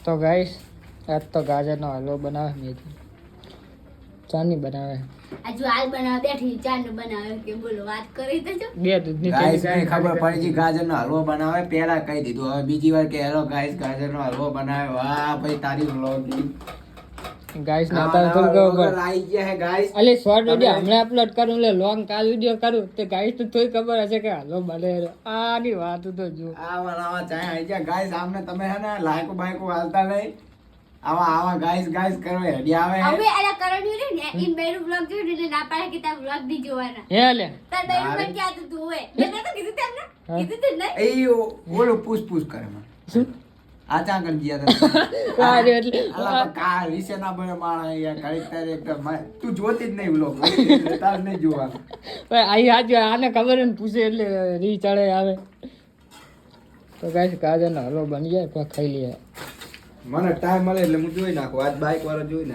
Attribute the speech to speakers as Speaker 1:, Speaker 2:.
Speaker 1: તો ગાઈસ આજ તો ગાજરનો હલવો બનાવે મેથી ચાની બનાવે
Speaker 2: આજુ હાલ બનાવ બેઠી ચાનું બનાવે કે બોલો વાત કરી તો જો
Speaker 1: બે દૂધની
Speaker 3: ગાઈસ
Speaker 1: થેલી
Speaker 3: ને ખબર પડી છે ગાજરનો હલવો બનાવે પહેલા કહી દીધું હવે બીજી વાર કે હેલો ગાઈસ ગાજરનો હલવો બનાવે વાહ ભાઈ તારી વ્લોગિંગ
Speaker 1: ગાઈસ ને અત્યારે તો ખબર
Speaker 3: આવી ગયા હે ગાઈસ
Speaker 1: અલે શોર્ટ વિડિયો હમણાં અપલોડ કરું લે લોંગ કાલ વિડિયો કરું તે ગાઈસ તો થોડી ખબર હશે કે હલવો બને આની વાત તો જો
Speaker 3: આવા ચાય આવી ગયા ગાઈસ આમને તમે હે ને લાઈકો બાઈકો હાલતા નહીં આવા ગાઈસ કરો હેડી આવે
Speaker 2: હવે આલા કરણ્યું ને ઇન બેરું બ્લોગ જોઈ ને ના પાડે કે તા બ્લોગ દી જોવાના
Speaker 1: હે લે
Speaker 2: તાર બેરું પણ ક્યાં તું હોય મેં તો કીધું તમને કીધું તું નહીં
Speaker 3: એ બોલો પૂછ કરે મને
Speaker 1: શું
Speaker 3: આ ચા કરી ગયા તા
Speaker 1: અરે એટલે
Speaker 3: અલા કા વિશે ના બને માણા યાર ઘડીક તારે એકદમ તું જોતી જ નહીં વ્લોગ તાર નહીં જોવાનું
Speaker 1: આઈ આજ આને ખબર ને પૂછે એટલે રી ચડે આવે તો ગાઈસ ગાજરનો હલવો બની જાય તો ખાઈ લઈએ
Speaker 3: મને ટાઈમ મળે એટલે હું જોઈ નાખું આજ બાઈક વાળો જોઈ